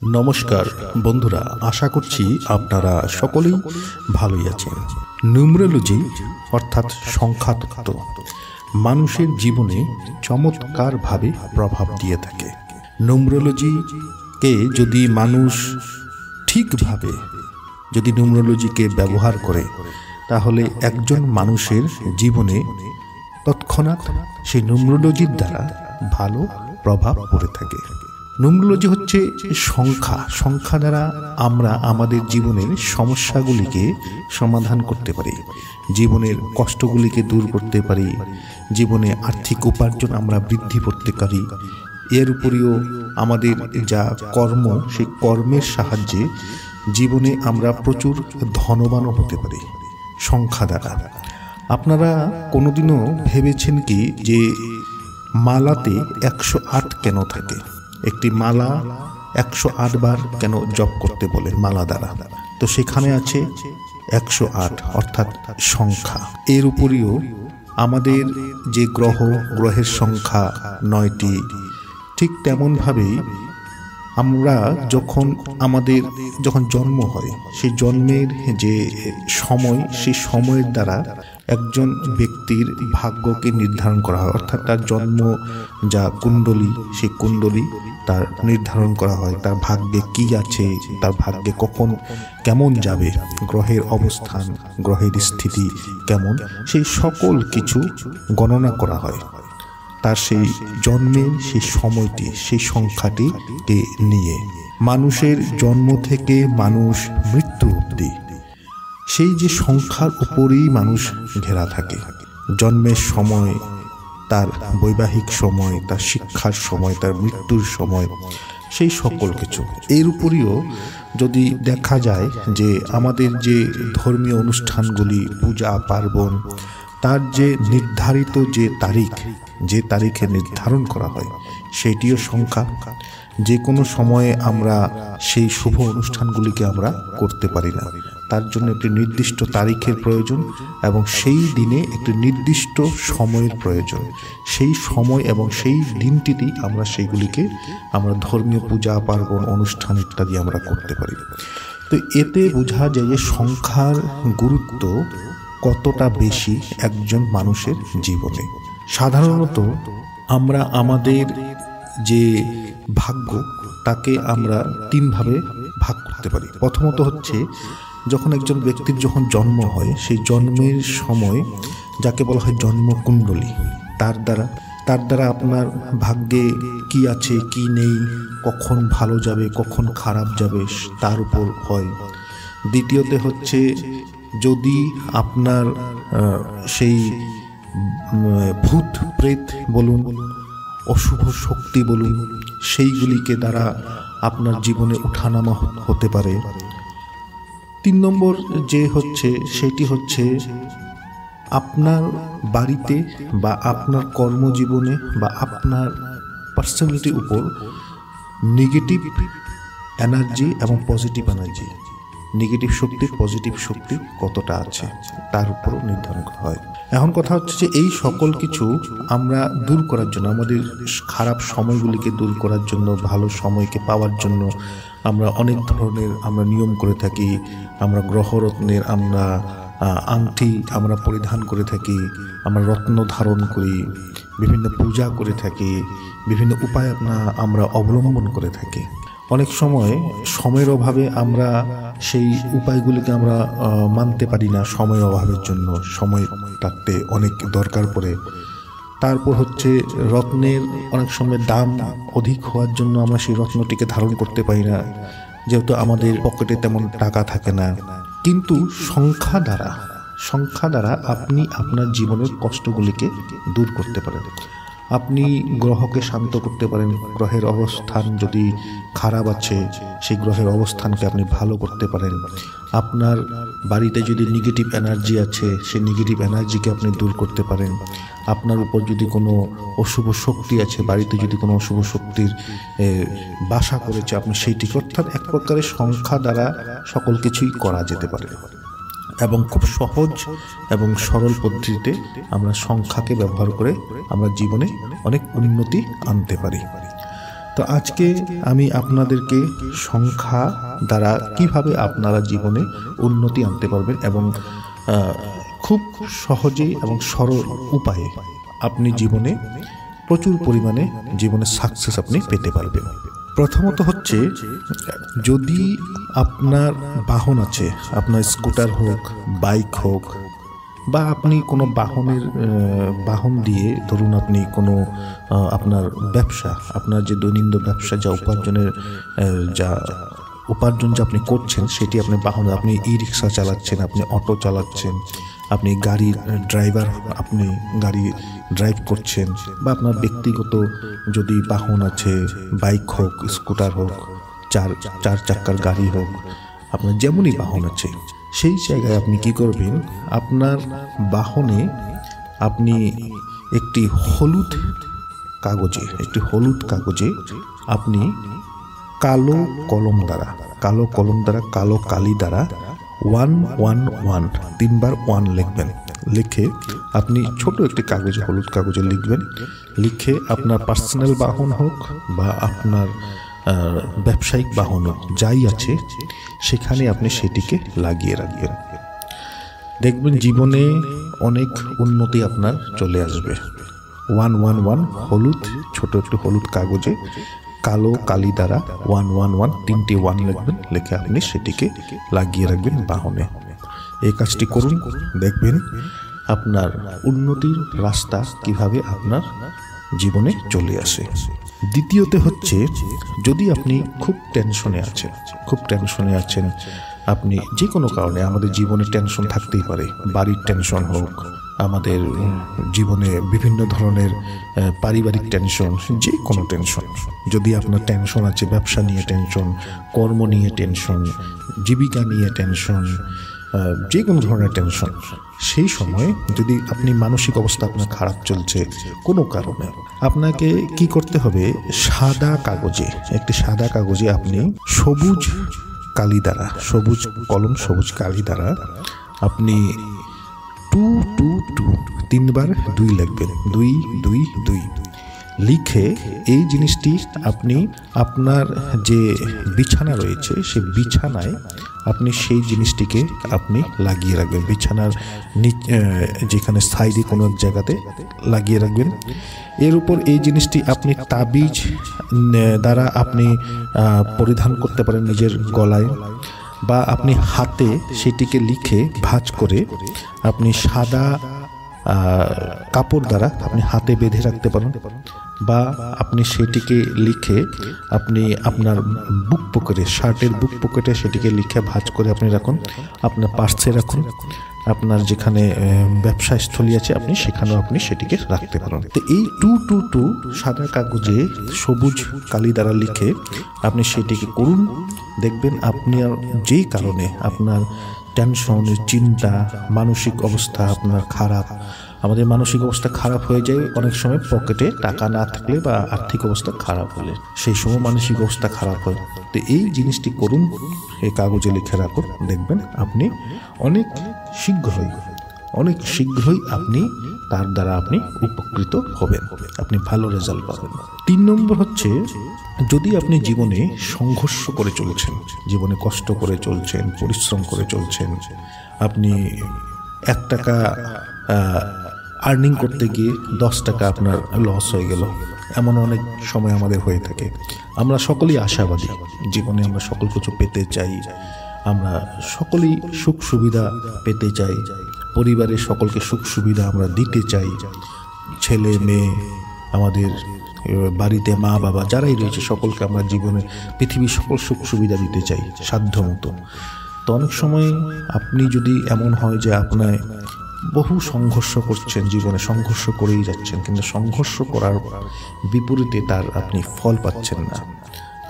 নমস্কার বন্ধুরা, আশা করছি আপনারা সকলেই ভালোই আছেন। নিউমেরোলজি অর্থাৎ সংখ্যাতত্ত্ব মানুষের জীবনে চমৎকারভাবে প্রভাব দিয়ে থাকে। নিউমেরোলজিকে যদি মানুষ ঠিকভাবে নিউমেরোলজিকে ব্যবহার করে, তাহলে একজন মানুষের জীবনে তৎক্ষণাৎ সেই নিউমেরোলজির দ্বারা ভালো প্রভাব পড়ে থাকে। নিউমেরোলজি হচ্ছে সংখ্যা দ্বারা আমরা আমাদের জীবনের সমস্যাগুলিকে সমাধান করতে পারি, জীবনের কষ্টগুলিকে দূর করতে পারি, জীবনে আর্থিক উপার্জন আমরা বৃদ্ধি করতে পারি। এর উপরেও আমাদের যা কর্ম, সেই কর্মের সাহায্যে জীবনে আমরা প্রচুর ধনবানও হতে পারি সংখ্যা দ্বারা। আপনারা কোনোদিনও ভেবেছেন কি যে মালাতে 108 কেন থাকে? একটি মালা 108 বার কেন জপ করতে বলে মালা দ্বারা? তো সেখানে আছে 108 অর্থাৎ সংখ্যা। এর উপরেও আমাদের যে গ্রহের সংখ্যা 9টি, ঠিক তেমনভাবেই আমরা যখন জন্ম হয়, সেই জন্মের যে সময়, সেই সময়ের দ্বারা একজন ব্যক্তির ভাগ্যকে নির্ধারণ করা হয়, অর্থাৎ তার জন্ম যা কুণ্ডলী, সেই কুণ্ডলী তার নির্ধারণ করা হয়। তার ভাগ্যে কি আছে, তার ভাগ্যে কখন কেমন যাবে, গ্রহের অবস্থান, গ্রহের স্থিতি কেমন, সেই সকল কিছু গণনা করা হয় তার সেই জন্মের সেই সময়টি, সেই সংখ্যাটিকে নিয়ে। মানুষের জন্ম থেকে মানুষ মৃত্যু অবধি সেই যে সংখ্যার উপরেই মানুষ ঘেরা থাকে। জন্মের সময়, তার বৈবাহিক সময়, তার শিক্ষার সময়, তার মৃত্যুর সময়, সেই সকল কিছু। এর উপরেও যদি দেখা যায় যে আমাদের যে ধর্মীয় অনুষ্ঠানগুলি, পূজা পার্বণ, তার যে নির্ধারিত যে তারিখে নির্ধারণ করা হয়, সেটিও সংখ্যা। যে কোনো সময়ে আমরা সেই শুভ অনুষ্ঠানগুলিকে আমরা করতে পারি না, তার জন্য একটি নির্দিষ্ট তারিখের প্রয়োজন এবং সেই দিনে একটি নির্দিষ্ট সময়ের প্রয়োজন। সেই সময় এবং সেই দিনটিতেই আমরা সেইগুলিকে ধর্মীয় পূজা পার্বণ অনুষ্ঠান ইত্যাদি আমরা করতে পারি। তো এতে বোঝা যায় যে সংখ্যার গুরুত্ব কতটা বেশি একজন মানুষের জীবনে। সাধারণত আমরা আমাদের যে ভাগ্য, তাকে আমরা 3 ভাবে ভাগ করতে পারি। প্রথমত হচ্ছে যখন একজন ব্যক্তির জন্ম হয়, সেই জন্মের সময় যাকে বলা হয় জন্মকুণ্ডলী, তার দ্বারা আপনার ভাগ্যে কি আছে কি নেই, কখন ভালো যাবে কখন খারাপ যাবে, তার উপর হয়। দ্বিতীয়তে হচ্ছে যদি আপনার সেই ভূত প্রেত বলুন, অশুভ শক্তি বলুন, সেইগুলিকে দ্বারা আপনার জীবনে ওঠানামা হতে পারে। 3 নম্বর যে হচ্ছে, সেটি হচ্ছে আপনার বাড়িতে বা আপনার কর্মজীবনে বা আপনার পার্সোনালিটির উপর নেগেটিভ এনার্জি এবং পজিটিভ এনার্জি, নেগেটিভ শক্তি পজিটিভ শক্তি কতটা আছে, তার উপর নির্ধারণ করা হয়। এখন কথা হচ্ছে যে এই সকল কিছু আমরা দূর করার জন্য, আমাদের খারাপ সময়গুলিকে দূর করার জন্য, ভালো সময়কে পাওয়ার জন্য আমরা অনেক ধরনের নিয়ম করে থাকি। আমরা গ্রহরত্নের আংটি আমরা পরিধান করে থাকি, আমরা রত্ন ধারণ করি, বিভিন্ন পূজা করে থাকি, বিভিন্ন উপায় আমরা অবলম্বন করে থাকি। অনেক সময় সময়ের অভাবে আমরা সেই উপায়গুলিকে আমরা মানতে পারি না, সময়ের অভাবের জন্য। সময় থাকতে অনেক দরকার পড়ে। তারপর হচ্ছে রত্নের অনেক সময় দাম অধিক হওয়ার জন্য আমরা সেই রত্নটিকে ধারণ করতে পারি না, যেহেতু আমাদের পকেটে তেমন টাকা থাকে না। কিন্তু সংখ্যা দ্বারা আপনি আপনার জীবনের কষ্টগুলিকে দূর করতে পারেন। আপনি গ্রহকে শান্ত করতে পারেন। গ্রহের অবস্থান যদি খারাপ আছে, সেই গ্রহের অবস্থানকে আপনি ভালো করতে পারেন। আপনার বাড়িতে যদি নেগেটিভ এনার্জি আছে, সেই নেগেটিভ এনার্জিকে আপনি দূর করতে পারেন। আপনার উপর যদি কোনো অশুভ শক্তি আছে, বাড়িতে যদি কোনো অশুভ শক্তির বাসা করেছে, আপনি সেইটিকে, অর্থাৎ এক প্রকারের সংখ্যা দ্বারা সকল কিছুই করা যেতে পারে। এবং খুব সহজ এবং সরল পদ্ধতিতে আমরা সংখ্যাকে ব্যবহার করে আমরা জীবনে অনেক উন্নতি আনতে পারি। তো আজকে আমি আপনাদেরকে সংখ্যা দ্বারা কিভাবে আপনারা জীবনে উন্নতি আনতে পারবেন এবং খুব সহজেই এবং সরল উপায়ে আপনি জীবনে প্রচুর পরিমাণে জীবনে সাকসেস আপনি পেতে পারবেন। প্রথমত হচ্ছে, যদি আপনার বাহন আছে, আপনার স্কুটার হোক, বাইক হোক, বা আপনি কোনো বাহন দিয়ে ধরুন আপনি কোনো আপনার ব্যবসা, আপনার যে দৈনন্দিন ব্যবসা যা উপার্জন যা আপনি করছেন সেটি আপনি বাহন, আপনি ই রিক্সা চালাচ্ছেন, আপনি অটো চালাচ্ছেন, আপনি গাড়ির ড্রাইভার, আপনি গাড়ি ড্রাইভ করছেন, বা আপনার ব্যক্তিগত যদি বাহন আছে, বাইক হোক, স্কুটার হোক, চার চাক্কার গাড়ি হোক, আপনার যেমনই বাহন আছে, সেই জায়গায় আপনি কি করবেন, আপনার বাহনে আপনি একটি হলুদ কাগজে আপনি কালো কালি দ্বারা 111 তিনবার 1 লিখবেন। লিখে আপনি ছোট একটি হলুদ কাগজে লিখবেন। লিখে আপনার পার্সোনাল বাহন হোক বা আপনার ব্যবসায়িক বাহন হোক, যাই আছে সেখানে আপনি সেটিকে লাগিয়ে রাখবেন। দেখবেন জীবনে অনেক উন্নতি আপনার চলে আসবে। 111 হলুদ, ছোট একটু হলুদ কাগজে কালো কালি দ্বারা 111 তিনটি 1 লিখবেন। লিখে আপনি সেটিকে লাগিয়ে রাখবেন বাহনে। এই কাজটি করুন, দেখবেন আপনার উন্নতির রাস্তা কিভাবে আপনার জীবনে চলে আসে। দ্বিতীয়ত হচ্ছে, যদি আপনি খুব টেনশনে আছেন, আপনি যে কোনো কারণে, আমাদের জীবনে টেনশন থাকতেই পারে, বাড়ির টেনশন হোক, আমাদের জীবনে বিভিন্ন ধরনের পারিবারিক টেনশন, যে কোনো টেনশন, যদি আপনার টেনশন আছে, ব্যবসা নিয়ে টেনশন, কর্ম নিয়ে টেনশন, জীবিকা নিয়ে টেনশন, যে কোনো ধরনের টেনশন, সেই সময় যদি আপনি মানসিক অবস্থা আপনার খারাপ চলছে কোনো কারণে, আপনাকে কি করতে হবে, একটি সাদা কাগজে আপনি সবুজ কালি দ্বারা আপনি 222 তিনবার 2 লিখবেন। 222 লিখে এই জিনিসটি আপনি আপনার যে বিছানা রয়েছে সেই বিছানায় আপনি সেই জিনিসটিকে আপনি লাগিয়ে রাখবেন। বিছানার যেখানে সাইডে কোনো এক জায়গাতে লাগিয়ে রাখবেন। এর উপর এই জিনিসটি আপনি তাবিজ দ্বারা আপনি পরিধান করতে পারেন নিজের গলায়, বা আপনি হাতে সেটিকে লিখে ভাঁজ করে আপনি সাদা কাপড় দ্বারা আপনি হাতে বেঁধে রাখতে পারেন, বা আপনি সেটিকে লিখে আপনি আপনার শার্টের বুক পকেটে সেটিকে লিখে ভাঁজ করে আপনি রাখুন, আপনার পার্সে রাখুন, আপনার যেখানে ব্যবসা স্থলী আছে আপনি সেখানেও আপনি সেটিকে রাখতে পারেন। তো এই 222 সাদা কাগজে সবুজ কালি দ্বারা লিখে আপনি সেটিকে করুন। দেখবেন আপনার যেই কারণে আপনার টেনশন, চিন্তা, মানসিক অবস্থা আপনার খারাপ, আমাদের মানসিক অবস্থা খারাপ হয়ে যায় অনেক সময় পকেটে টাকা না থাকলে বা আর্থিক অবস্থা খারাপ হলে, সেই সময় মানসিক অবস্থা খারাপ হয়। তো এই জিনিসটি করুন, এই কাগজে লিখে রাখুন, দেখবেন আপনি অনেক শীঘ্রই আপনি তার দ্বারা আপনি উপকৃত হবেন, আপনি ভালো রেজাল্ট পাবেন। 3 নম্বর হচ্ছে, যদি আপনি জীবনে সংঘর্ষ করে চলছেন, জীবনে কষ্ট করে চলছেন, পরিশ্রম করে চলছেন, আপনি 1 টাকা আর্নিং করতে গিয়ে 10 টাকা আপনার লস হয়ে গেল, এমন অনেক সময় আমাদের হয়ে থাকে। আমরা সকলেই আশাবাদী, জীবনে আমরা সকল কিছু পেতে চাই, আমরা সকলেই সুখ সুবিধা পেতে চাই, পরিবারের সকলকে সুখ সুবিধা আমরা দিতে চাই, ছেলে মেয়ে, আমাদের বাড়িতে মা বাবা যারাই রয়েছে সকলকে আমরা জীবনে পৃথিবীর সকল সুখ সুবিধা দিতে চাই সাধ্য মতো। তো অনেক সময় আপনি যদি এমন হয় যে আপনার বহু সংঘর্ষ করছেন, জীবনে সংঘর্ষ করেই যাচ্ছেন, কিন্তু সংঘর্ষ করার বিপরীতে তার আপনি ফল পাচ্ছেন না।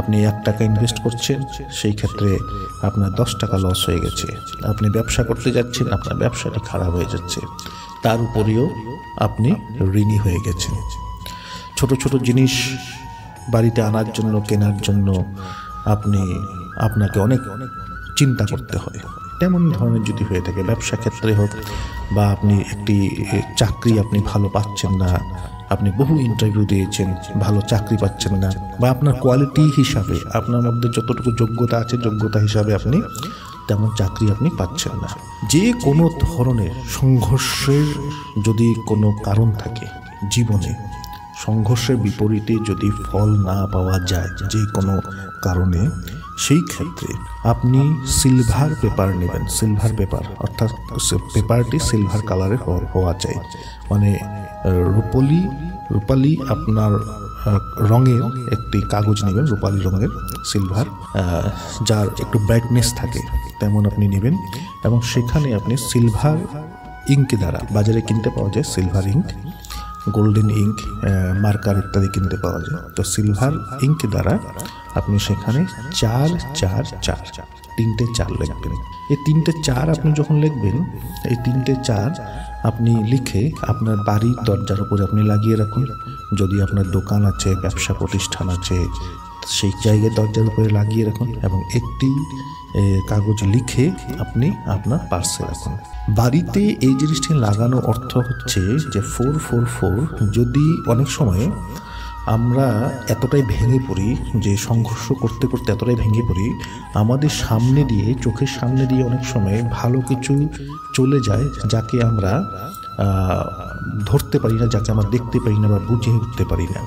আপনি 1 টাকা ইনভেস্ট করছেন, সেই ক্ষেত্রে আপনার 10 টাকা লস হয়ে গেছে। আপনি ব্যবসা করতে যাচ্ছেন, আপনার ব্যবসাটি খারাপ হয়ে যাচ্ছে, তার উপরেও আপনি ঋণী হয়ে গেছেন। ছোট ছোট জিনিস বাড়িতে আনার জন্য, কেনার জন্য আপনাকে অনেক চিন্তা করতে হয়। তেমন ধরনের যদি হয়ে থাকে, ব্যবসা ক্ষেত্রে হোক বা আপনি একটি চাকরি আপনি ভালো পাচ্ছেন না, আপনি বহু ইন্টারভিউ দিয়েছেন, ভালো চাকরি পাচ্ছেন না, বা আপনার কোয়ালিটি হিসাবে আপনার মধ্যে যতটুকু যোগ্যতা আছে যোগ্যতা হিসাবে আপনি তেমন চাকরি আপনি পাচ্ছেন না। যে কোনো ধরনের সংঘর্ষের যদি কোনো কারণ থাকে জীবনে, সংঘর্ষের বিপরীতে যদি ফল না পাওয়া যায় যে কোনো কারণে, সেই ক্ষেত্রে আপনি সিলভার পেপার নেবেন। সিলভার পেপার অর্থাৎ পেপারটি সিলভার কালারের হওয়া চাই, মানে রূপালি আপনার রঙের একটি কাগজ নেবেন, রূপালি রঙের সিলভার, যার একটু ব্রাইটনেস থাকে তেমন আপনি নেবেন, এবং সেখানে আপনি সিলভার ইঙ্ক দ্বারা, বাজারে কিনতে পাওয়া যায় silver ink, golden ink, marker ইত্যাদি কিনতে পাওয়া যায়। তো সিলভার ইঙ্ক দ্বারা আপনি সেখানে 444 তিনটে 4 লিখবেন। এই তিনটে 4 আপনি যখন লিখবেন, এই তিনটে 4 আপনি লিখে আপনার বাড়ির দরজার উপরে আপনি লাগিয়ে রাখুন। যদি আপনার দোকান আছে, ব্যবসা প্রতিষ্ঠান আছে, সেই জায়গায় দরজার উপরে লাগিয়ে রাখুন, এবং একটি কাগজ লিখে আপনি আপনার পার্সে রাখুন। বাড়িতে এই জিনিসটি লাগানো অর্থ হচ্ছে যে 444, যদি অনেক সময় আমরা এতটাই ভেঙে পড়ি যে সংঘর্ষ করতে করতে এতটাই ভেঙে পড়ি, আমাদের সামনে দিয়ে, চোখের সামনে দিয়ে অনেক সময় ভালো কিছু চলে যায় যাকে আমরা ধরতে পারি না, যাকে আমরা দেখতে পারি না বা বুঝে উঠতে পারি না।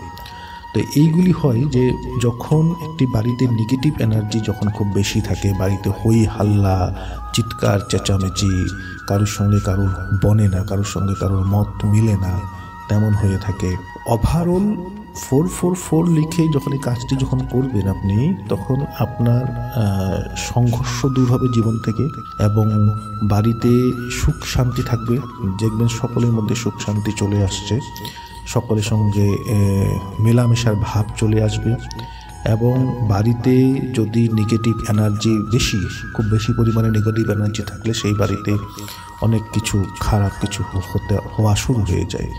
তো এইগুলি হয় যে যখন একটি বাড়িতে নেগেটিভ এনার্জি যখন খুব বেশি থাকে, বাড়িতে হই হাল্লা, চিৎকার চেঁচামেচি, কারোর সঙ্গে কারোর বনে না, কারোর সঙ্গে কারোর মত মিলে না, তেমন হয়ে থাকে। ওভারঅল 444 লিখে যখন এই কাজটি যখন করবেন আপনি, তখন আপনার সংঘর্ষ দূর হবে জীবন থেকে, এবং বাড়িতে সুখ শান্তি থাকবে। দেখবেন সকলের মধ্যে সুখ শান্তি চলে আসছে, সকলের সঙ্গে মেলামেশার ভাব চলে আসবে, এবং বাড়িতে যদি নেগেটিভ এনার্জি খুব বেশি পরিমাণে নেগেটিভ এনার্জি থাকলে সেই বাড়িতে অনেক কিছু খারাপ কিছু হওয়া শুরু হয়ে যায়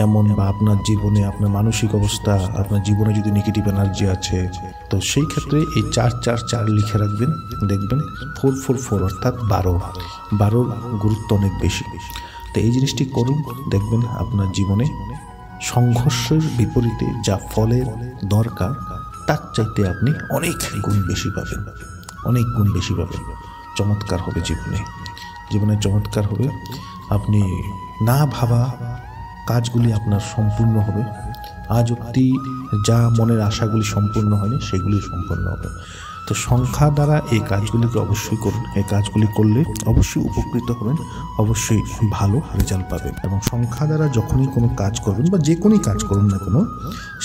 এমন, বা আপনার জীবনে, আপনার মানসিক অবস্থা, আপনার জীবনে যদি নেগেটিভ এনার্জি আছে, তো সেই ক্ষেত্রে এই 444 লিখে রাখবেন। দেখবেন 444 অর্থাৎ 12 গুরুত্ব অনেক বেশি। তো এই জিনিসটি করুন, দেখবেন আপনার জীবনে সংঘর্ষের বিপরীতে যা ফলের দরকার তার চাইতে আপনি অনেক গুণ বেশি পাবেন, অনেক গুণ বেশি পাবেন। চমৎকার হবে জীবনে চমৎকার হবে। আপনি না ভাবা কাজগুলি আপনার সম্পূর্ণ হবে। আজ অবধি যা মনের আশাগুলি সম্পূর্ণ হয়নি সেগুলি সম্পূর্ণ হবে। তো সংখ্যা দ্বারা এই কাজগুলিকে অবশ্যই করুন। এই কাজগুলি করলে অবশ্যই উপকৃত হবেন, অবশ্যই ভালো রেজাল্ট পাবেন। এবং সংখ্যা দ্বারা যখনই কোনো কাজ করবেন বা যে কোনোই কাজ করুন না কেন,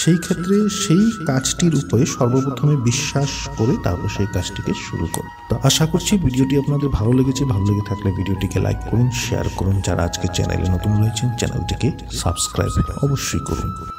সেই ক্ষেত্রে সেই কাজটির উপরে সর্বপ্রথমে বিশ্বাস করে তারপর সেই কাজটিকে শুরু করুন। তো আশা করছি ভিডিওটি আপনাদের ভালো লেগেছে। ভালো লেগে থাকলে ভিডিওটিকে লাইক করুন, শেয়ার করুন। যারা আজকে চ্যানেলে নতুন রয়েছেন চ্যানেলটিকে সাবস্ক্রাইব অবশ্যই করুন।